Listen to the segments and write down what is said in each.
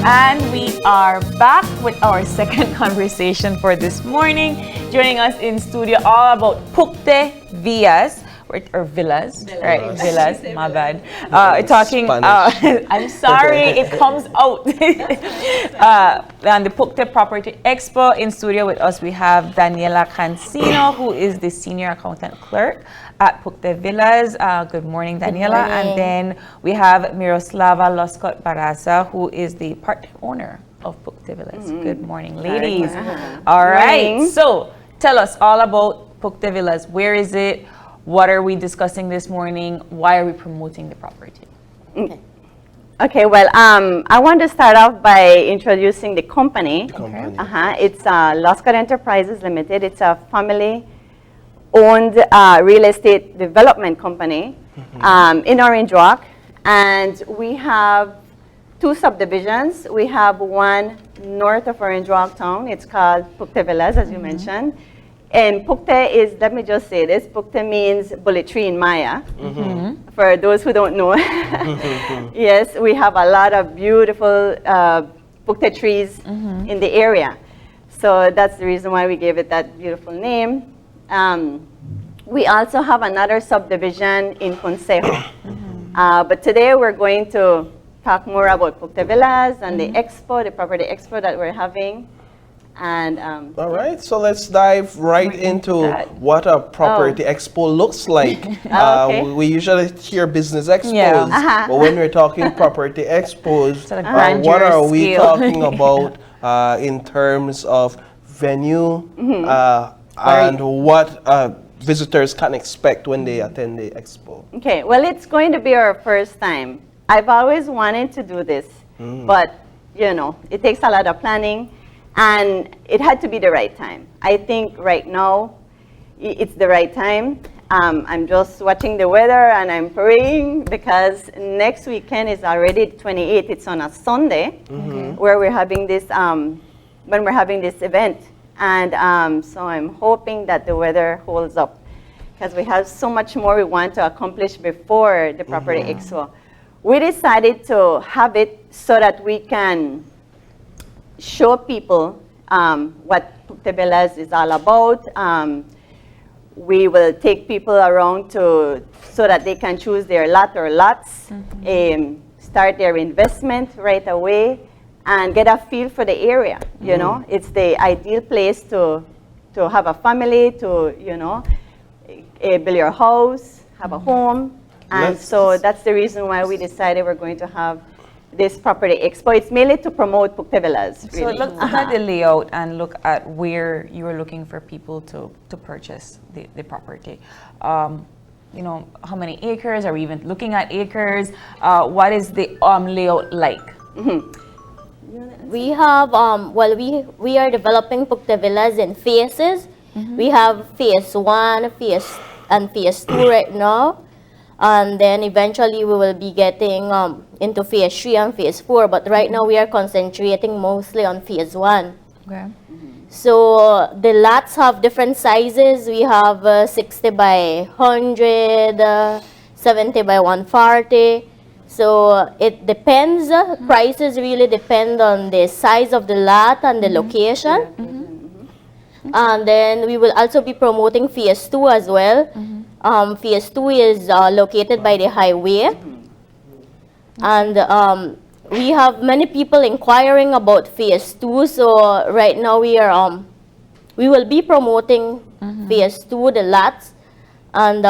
And we are back with our second conversation for this morning. Joining us in studio, all about Pucte Villas. Or villas, right? Villas, my bad. Talking, I'm sorry, it comes out. And the Pucte Property Expo. In studio with us, we have Dianela Cansino, who is the Senior Accountant Clerk at Pucte Villas. Good morning, Dianela. And then we have Miroslava Loskot Barraza, who is the part owner of Pucte Villas. Good morning, ladies. All right, so tell us all about Pucte Villas. Where is it? What are we discussing this morning? Why are we promoting the property? Okay, well, I want to start off by introducing the company. It's Loskot Enterprises Limited. It's a family-owned real estate development company in Orange Walk. And we have two subdivisions. We have one north of Orange Walk town. It's called Pucte Villas, as you mentioned. And Pucte is, let me just say this, Pucte means bullet tree in Maya, for those who don't know. Yes, we have a lot of beautiful Pucte trees in the area. So that's the reason why we gave it that beautiful name. We also have another subdivision in Consejo. But today we're going to talk more about Pucte Villas and the Expo, the property Expo that we're having. And all right, so let's dive right into what a property expo looks like. We usually hear business expos, but when we're talking property expos, what are we talking about in terms of venue and what visitors can expect when they attend the expo? Okay, well, it's going to be our first time. I've always wanted to do this, but you know, it takes a lot of planning. And it had to be the right time. I think right now, it's the right time. I'm just watching the weather and I'm praying because next weekend is already 28th. It's on a Sunday where we're having this, when we're having this event. And so I'm hoping that the weather holds up because we have so much more we want to accomplish before the property expo. We decided to have it so that we can show people what Pucte Villas is all about. We will take people around so that they can choose their lot or lots, start their investment right away, and get a feel for the area. You know, it's the ideal place to have a family, to, you know, build your house, have a home. And so that's the reason why we decided we're going to have this property expo. It's mainly to promote Pucte Villas. Really. So look at the layout and look at where you are looking for people to purchase the property. You know, how many acres? Are we even looking at acres? What is the layout like? We have, well, we are developing Pucte Villas in phases. We have phase 1, phase 2 right now. And then eventually we will be getting into phase 3 and phase 4. But right now we are concentrating mostly on phase 1. Okay. So the lots have different sizes. We have 60 by 100, 70 by 140. So it depends. Prices really depend on the size of the lot and the location. And then we will also be promoting phase 2 as well. Phase 2 is located by the highway. And we have many people inquiring about phase 2. So right now we will be promoting phase 2, the lots. And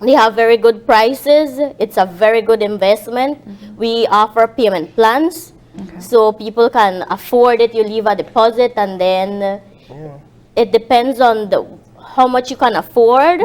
they have very good prices. It's a very good investment. We offer payment plans. So people can afford it. You leave a deposit and then it depends on how much you can afford,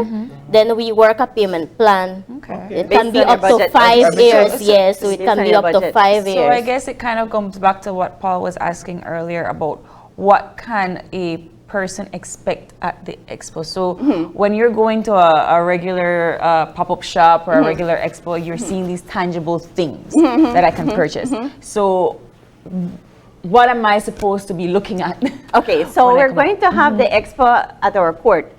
then we work a payment plan. It can be up to 5 years, yes, so it can be up to 5 years. So I guess it kind of comes back to what Paul was asking earlier about what can a person expect at the expo. So when you're going to a regular pop-up shop or a regular expo, you're seeing these tangible things that I can purchase. So what am I supposed to be looking at? Okay, so we're going to have the expo at our court.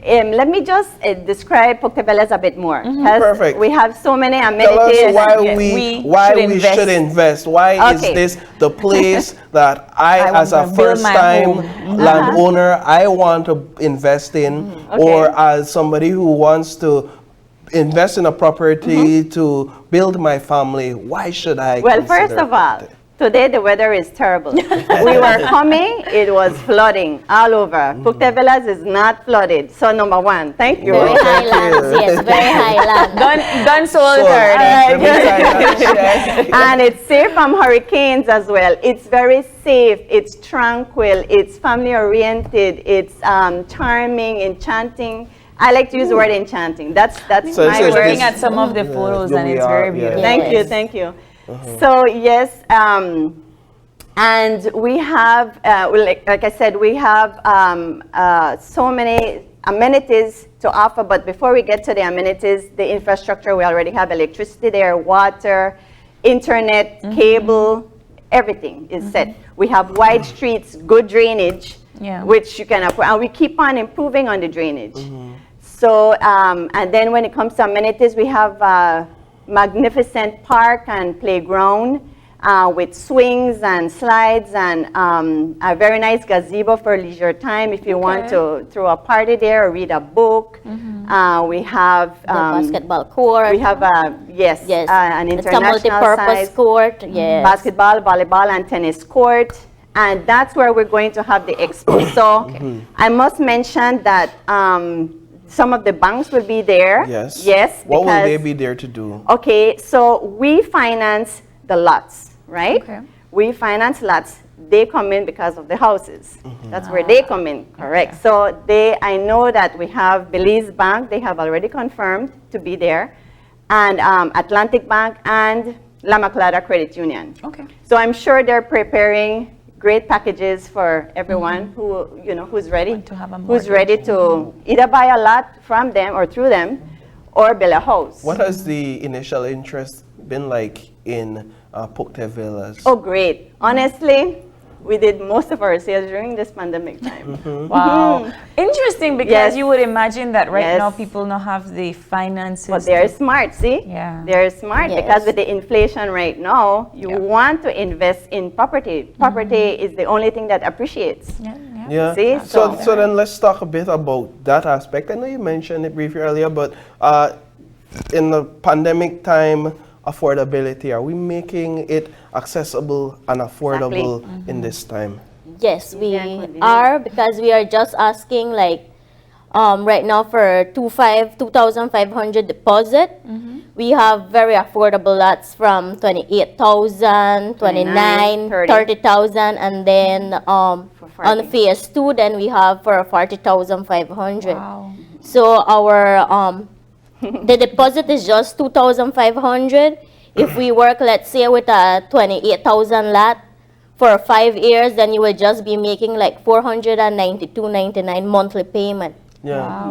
Let me just describe Pucte Belize a bit more. Perfect. We have so many Tell amenities. us why we should invest. Why is this the place that I as a first-time landowner, I want to invest in, or as somebody who wants to invest in a property to build my family, why should I Well, first of all, today the weather is terrible. We were coming, it was flooding all over. Pucte Belize is not flooded. So number one, thank you. Very highlands, yes, very highlands. Done sold already. And it's safe from hurricanes as well. It's very safe, it's tranquil, it's family oriented, it's charming, enchanting. I like to use the word enchanting. That's so my word. Looking at some of the photos and it's very beautiful. Thank you. So yes, and we have, like I said, we have so many amenities to offer. But before we get to the amenities, the infrastructure, we already have electricity there, water, internet, cable, everything is set. We have wide streets, good drainage, which you can afford, and we keep on improving on the drainage. So, and then when it comes to amenities, we have a magnificent park and playground with swings and slides and a very nice gazebo for leisure time if you want to throw a party there or read a book. We have the basketball court. We have an international it's a multi-purpose court. Yes. Basketball, volleyball, and tennis court. And that's where we're going to have the expo. So I must mention that some of the banks will be there. Yes. What will they be there to do? Okay, so we finance the lots, right? We finance lots. They come in because of the houses. That's where they come in, correct. So I know that we have Belize Bank. They have already confirmed to be there. And Atlantic Bank and La Maclada Credit Union. So I'm sure they're preparing great packages for everyone who's ready to either buy a lot from them or through them or build a house. What has the initial interest been like in Pucte Villas? Oh, great. Honestly, we did most of our sales during this pandemic time. Wow. Interesting, because you would imagine that now people don't have the finances. But they're smart, see? They're smart because with the inflation right now, you want to invest in property. Property is the only thing that appreciates. See? So then let's talk a bit about that aspect. I know you mentioned it briefly earlier, but in the pandemic time, affordability, are we making it accessible and affordable in this time? Yes, we are, because we are just asking like right now for 2,500 deposit. We have very affordable lots from 28,000, 29, 30,000, and then on phase 2 then we have for 40,500. So our the deposit is just 2,500. If we work, let's say, with a 28,000 lot for 5 years, then you will just be making like 492.99 monthly payment.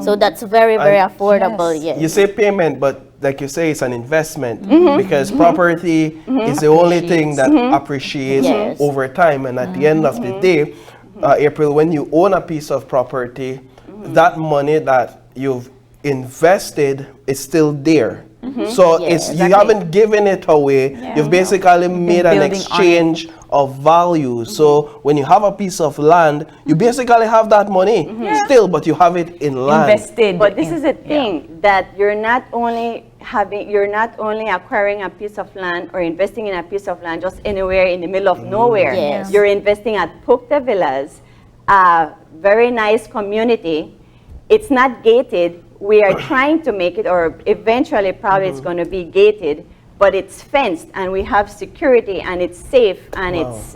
So that's very, very affordable. You say payment, but like you say, it's an investment because property is the only thing that appreciates over time. And at the end of the day, April, when you own a piece of property, that money that you've invested is still there. So you haven't given it away. You've basically made an exchange of value. So when you have a piece of land, you basically have that money still, but you have it in land. Invested. But this is the thing that you're not only acquiring a piece of land or investing in a piece of land just anywhere in the middle of nowhere. You're investing at Pucte Villas, a very nice community. It's not gated. We are trying to make it, or eventually probably it's going to be gated, but it's fenced and we have security and it's safe and it's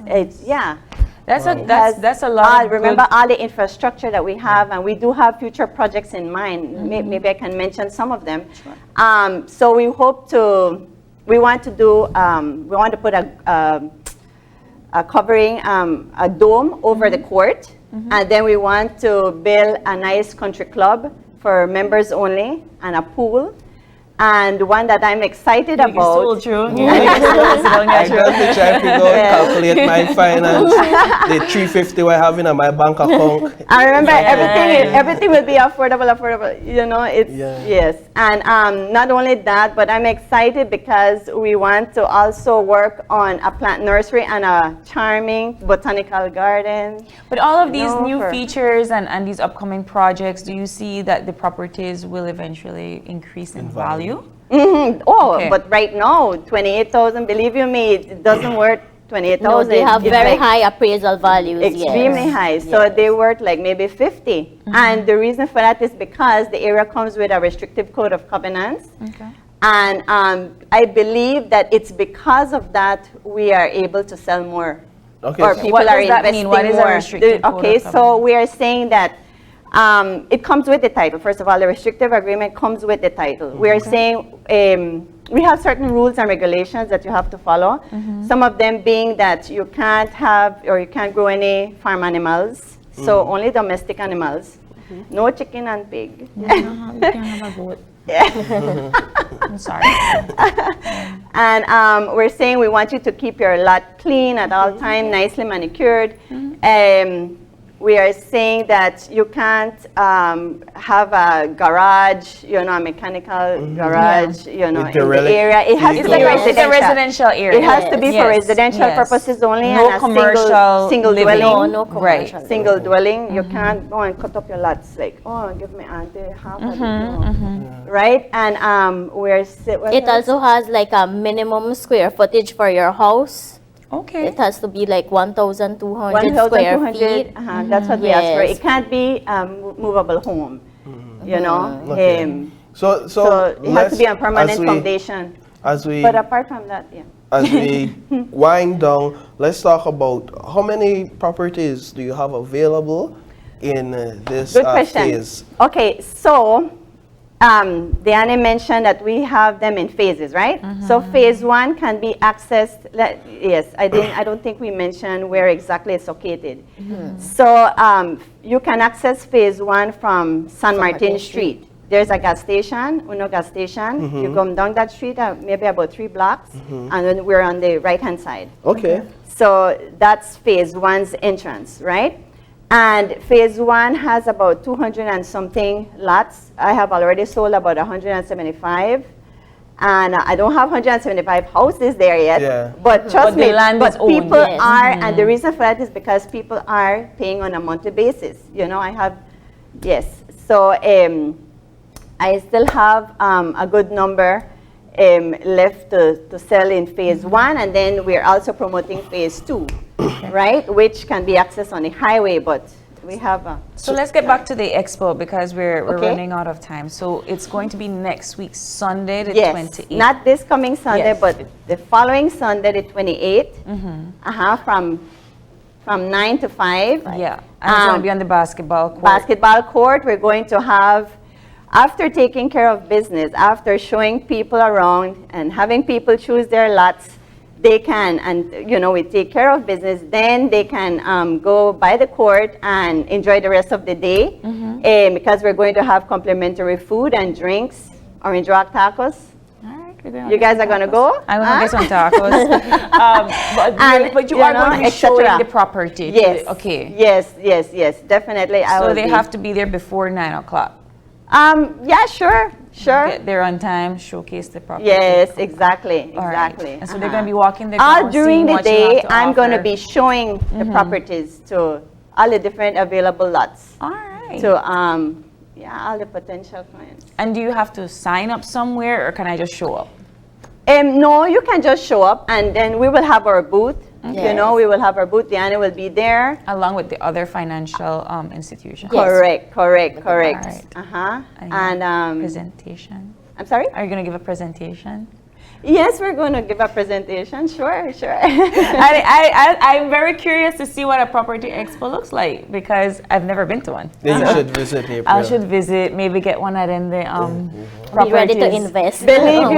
That's a lot. Remember all the infrastructure that we have, and we do have future projects in mind. Maybe I can mention some of them. So we want to put a covering, a dome over the court, and then we want to build a nice country club for members only and a pool. And one that I'm excited about. I got to try to figure out, calculate my finance, the $350 I have in my bank account. I remember everything will be affordable. You know, it's yes. And not only that, but I'm excited because we want to also work on a plant nursery and a charming botanical garden. But all of these new features and these upcoming projects, do you see that the properties will eventually increase in value? Mm-hmm. But right now, 28,000. Believe you me, it doesn't worth 28,000. No, they have very high appraisal values. Extremely high. So they worth like maybe 50. And the reason for that is because the area comes with a restrictive code of covenants. Okay. And I believe that it's because of that we are able to sell more. Okay. Or people what are does that investing mean? What is more. a restrictive code Okay, of so we are saying that it comes with the title. First of all, the restrictive agreement comes with the title. We are saying we have certain rules and regulations that you have to follow. Some of them being that you can't have or you can't grow any farm animals. So only domestic animals. No chicken and pig. You can't have a goat. I'm sorry. And we're saying we want you to keep your lot clean at all time, nicely manicured. We are saying that you can't have a garage, you know, a mechanical garage, you know, in the area. It has to be residential. It's a residential area. It has to be for residential purposes only. No and commercial single living. dwelling. No commercial. Right. Single dwelling. You can't go and cut up your lots like, oh, give me auntie half of it. Right? And it also has like a minimum square footage for your house. Okay. It has to be like 1,200 square feet. That's what we ask for. It can't be movable home, you know. So it has to be a permanent foundation. But apart from that, as we wind down, let's talk about how many properties do you have available in this phase? Okay, so Diana mentioned that we have them in phases, right? So phase 1 can be accessed. Yes, I don't think we mentioned where exactly it's located. So you can access phase 1 from San Martin Street. There's a gas station, Uno gas station. You come down that street, maybe about 3 blocks, and then we're on the right-hand side. Okay. So that's phase 1's entrance, right? And phase 1 has about 200 and something lots. I have already sold about 175. And I don't have 175 houses there yet. But trust me, people are, and the reason for that is because people are paying on a monthly basis. You know, So I still have a good number left to sell in phase 1, and then we're also promoting phase 2, right, which can be accessed on the highway, but we have so let's get back to the expo because we're running out of time. So it's going to be next week, Sunday the 28th. Not this coming Sunday, but the following Sunday, the 28th, from 9 to 5. Yeah, and it's going to be on the basketball court. Basketball court, we're going to have, after taking care of business, after showing people around and having people choose their lots, they can, and you know, we take care of business, then they can go by the court and enjoy the rest of the day, because we're going to have complimentary food and drinks, orange rock tacos. You guys are going to go? I'm going to get some tacos. But you are going to be showing the property. Yes. Okay. Yes, definitely. So they have to be there before 9 o'clock. Yeah, sure. Get there on time, showcase the property. Yes, exactly. Right. And so they're going to be walking the grounds, during the day, I'm going to offer. be showing the properties to all the different available lots. All right. To all the potential clients. And do you have to sign up somewhere, or can I just show up? No, you can just show up, and then we will have our booth. You know, we will have our booth. Diana will be there. Along with the other financial institutions. Correct. All right. And presentation. I'm sorry? Are you going to give a presentation? Yes, we're going to give a presentation. Sure. I'm very curious to see what a property expo looks like because I've never been to one. Then you should visit April. I should visit, maybe get one at in the Be ready to invest. Believe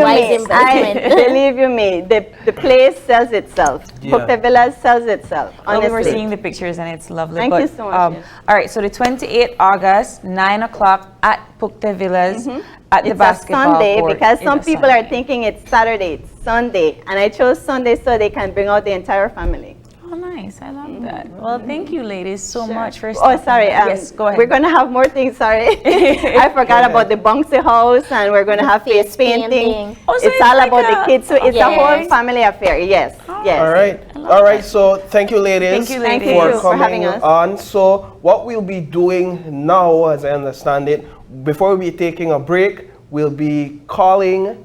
you me, the place sells itself. Pucte Villas sells itself, honestly. We're seeing the pictures and it's lovely. Thank you so much. All right, so the 28th August, 9 o'clock at Pucte Villas. At the It's a basketball Sunday court. because some It's a people are Sunday. thinking it's Saturday, it's Sunday. And I chose Sunday so they can bring out the entire family. Oh, nice. I love that. Well, thank you, ladies, so Sure. much for Oh, stopping sorry. by. Yes, go ahead. We're going to have more things. Sorry. I forgot about the bouncy house, and we're going to have face painting. Oh, so It's all like about the kids. So it's a whole Yes. family affair. Yes. Yes. All right. All right. So thank you, ladies, Thank you, ladies. Thank you for for coming having us. on. So what we'll be doing now, as I understand it, before we be taking a break, we'll be calling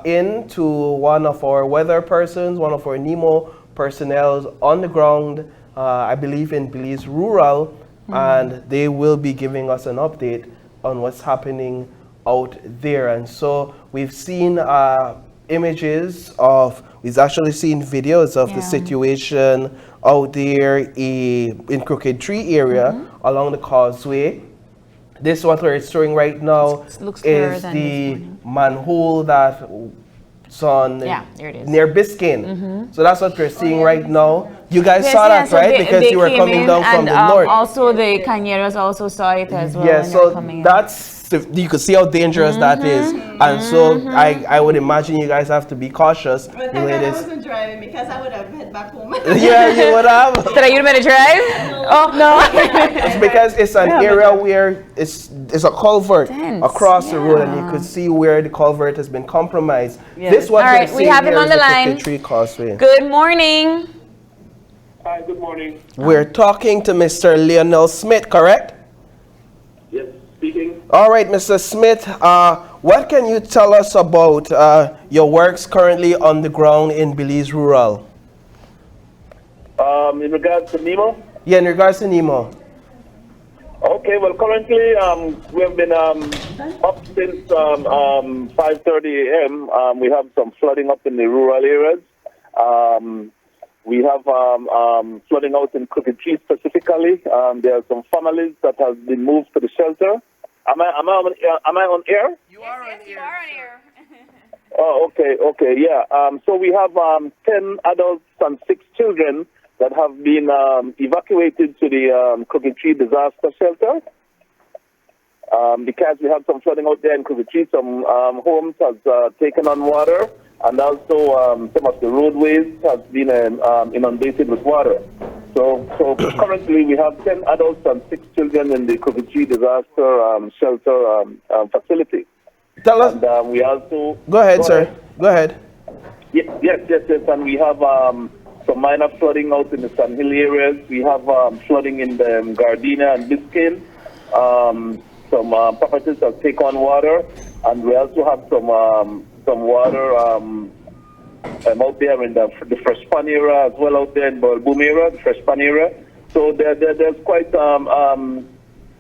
in to one of our weather persons, one of our NEMO personnel on the ground, I believe in Belize Rural, and they will be giving us an update on what's happening out there. And so we've seen images of, we've actually seen videos of the situation out there in Crooked Tree area along the causeway. This what we're showing right now looks clearer is than the this morning. manhole that's on Yeah, there it is. near Biscayne. So that's what we're seeing right now. You guys Yes, saw yeah, that, so right? they- Because they you were came coming in down from and, the north. Also, the Cañeros also saw it as well. Yeah, when they were so coming in. that's, you could see how dangerous that is. And so I would imagine you guys have to be cautious. But You I ladies. wasn't driving because I would have head back home. Yeah, you would have. Did you better drive? Oh, no. It's because it's an area where it's a culvert Dense, across the road, and you could see where the culvert has been compromised. Yeah. This what All we're right, we seeing have him here on is the the line. Crooked Tree Causeway. Good morning. Hi, good morning. We're talking to Mr. Lionel Smith, correct? Yes, speaking. All right, Mr. Smith, what can you tell us about your works currently on the ground in Belize Rural? In regards to NEMO, Yeah, in regards to NEMO. okay, well, currently we have been up since 5:30 a.m. We have some flooding up in the rural areas. We have flooding out in Crooked Tree specifically. There are some families that have been moved to the shelter. Am I on air? You are on air. Oh, okay, yeah. So we have 10 adults and 6 children that have been evacuated to the Crooked Tree disaster shelter. Because we have some flooding out there in Crooked Tree, some homes have taken on water, and also some of the roadways have been inundated with water. So currently we have 10 adults and 6 children in the Crooked Tree disaster shelter facility. Tell us. And we also... Go ahead, sir. Go ahead. Yes. And we have some minor flooding out in the Sun Hill areas. We have flooding in the Gardena and Biscayne. Some properties have taken on water, and we also have some water out there in the Fresh Pan area as well, out there in Boom area, the Fresh Pan area. So there's quite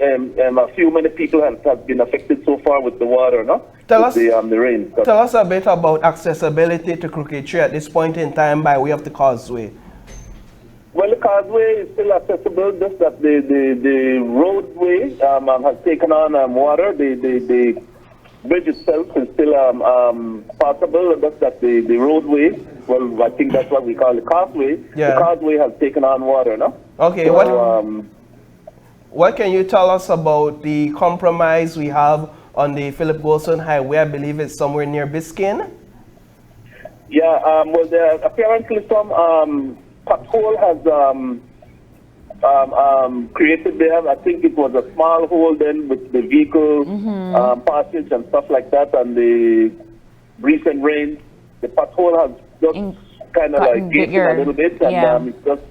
many people have been affected so far with the water, no? Tell with us- the rain. Tell us a bit about accessibility to Crooked Tree at this point in time by way of the causeway. Well, the causeway is still accessible, just that the roadway has taken on water. The bridge itself is still passable, just that the roadway, well, I think that's what we call the causeway. Yeah. The causeway has taken on water, no? Okay, So, what can you tell us about the compromise we have on the Philip Wilson Highway? I believe it's somewhere near Biscayne. yeah, well, there apparently some pothole has created there. I think it was a small hole then with the vehicle passage and stuff like that, and the recent rain, the pothole has just kind of gotten like gated bigger. a little bit, and Yeah. it's just,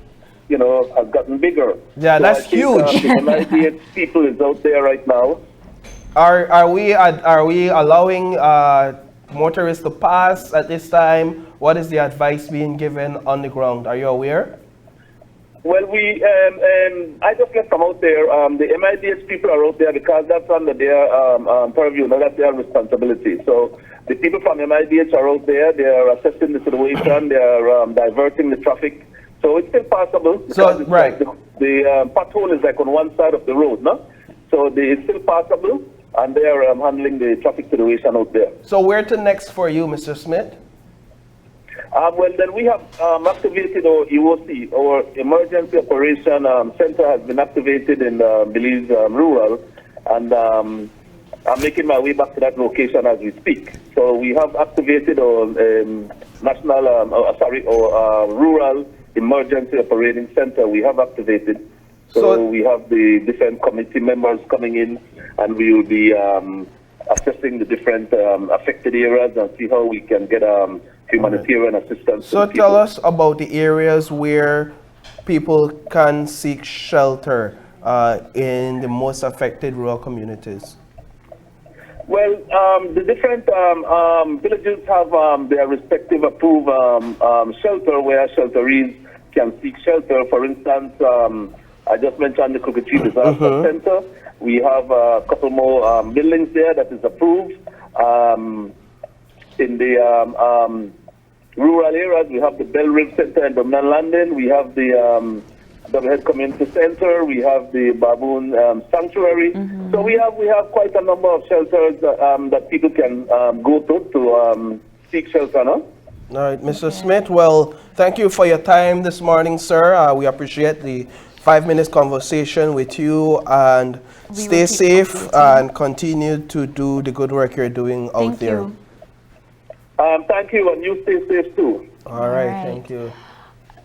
has gotten bigger. Yeah, So that's I think, huge. The MIDH people is out there right now. Are we allowing motorists to pass at this time? What is the advice being given on the ground? Are you aware? Well, I just left them out there. The MIDH people are out there because that's under their purview, not that's their responsibility. So the people from MIDH are out there. They are assessing the situation. They are diverting the traffic. So it's still possible. So, It's right. like the pothole is like on one side of the road, no? So it's still possible, and they are handling the traffic situation out there. So where to next for you, Mr. Smith? Well, then we have activated our EOC, our Emergency Operation Center has been activated in Belize Rural, and I'm making my way back to that location as we speak. So we have activated our rural emergency operating center. We have activated. So we have the different committee members coming in, and we will be assessing the different affected areas and see how we can get humanitarian assistance. So tell us about the areas where people can seek shelter in the most affected rural communities. Well, the different villages have their respective approved shelter where shelterees can seek shelter. For instance, I just mentioned the Crooked Tree Disaster Center. We have a couple more buildings there that is approved. In the rural areas, we have the Bell Rive Center and Dominion Landing. We have the Doublehead Community Center. We have the Baboon Sanctuary. So we have quite a number of shelters that people can go to seek shelter. No? All right, Mr. Smith. Well, thank you for your time this morning, sir. We appreciate the 5 minutes conversation with you, and stay safe and continue to do the good work you're doing out there. Thank you, and you stay safe too. All right, thank you.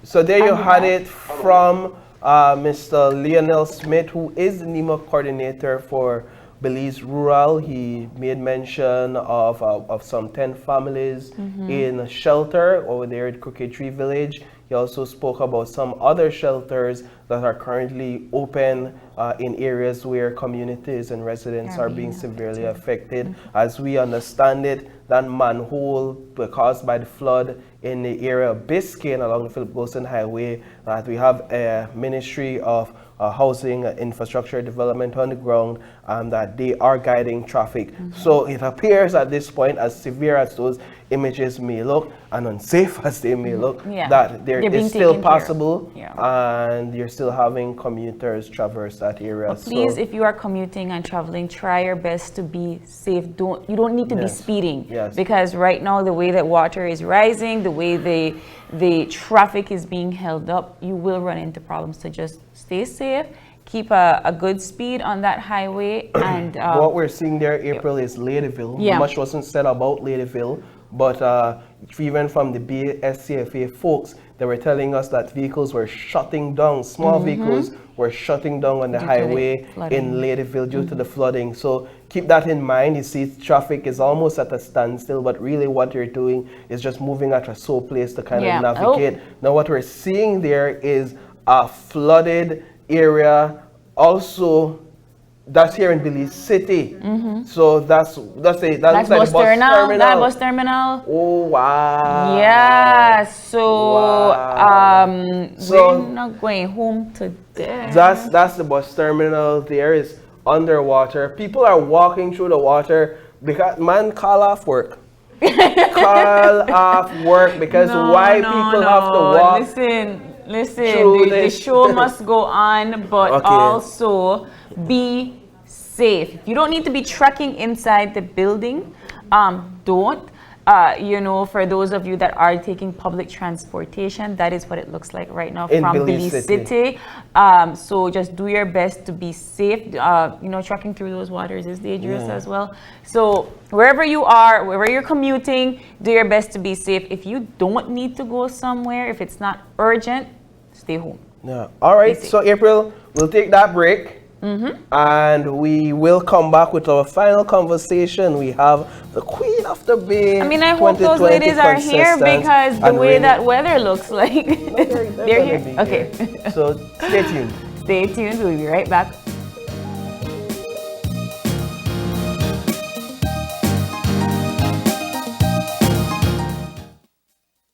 So there you had it from Mr. Lionel Smith, who is the NEMA coordinator for Belize Rural. He made mention of some 10 families in shelter over there at Crooked Tree Village. He also spoke about some other shelters that are currently open in areas where communities and residents are being severely affected. As we understand it, that manhole caused by the flood in the area of Biscayne along the Philip Wilson Highway, that we have a Ministry of Housing Infrastructure Development on the ground, and that they are guiding traffic. So it appears at this point, as severe as those images may look and unsafe as they may look, that there is still possible, and you're still having commuters traverse that area. But please, if you are commuting and traveling, try your best to be safe. You don't need to be speeding, because right now the way that water is rising, the way the traffic is being held up, you will run into problems. So just stay safe, keep a good speed on that highway. And what we're seeing there, April, is Ladyville. Much wasn't said about Ladyville, but even from the BSCFA folks, they were telling us that vehicles were shutting down, small vehicles were shutting down on the highway in Ladyville due to the flooding. So keep that in mind. You see, traffic is almost at a standstill, but really what you're doing is just moving at a slow pace to kind of navigate. Now what we're seeing there is a flooded area. Also, that's here in Belize City. So that's bus terminal. That bus terminal. Oh wow. Yeah. So we're not going home today. That's the bus terminal. There is underwater. People are walking through the water because call off work. Call off work because why people have to walk. Listen, the show must go on, but also be safe. You don't need to be trekking inside the building. Don't. For those of you that are taking public transportation, that is what it looks like right now from Belize City. So just do your best to be safe. Trekking through those waters is dangerous as well. So wherever you are, wherever you're commuting, do your best to be safe. If you don't need to go somewhere, if it's not urgent, stay home. Yeah. All right. So April, we'll take that break. And we will come back with our final conversation. We have the Queen of the Bay. I hope those ladies are here because the way that weather looks like. They're here. Okay. So stay tuned. Stay tuned. We'll be right back.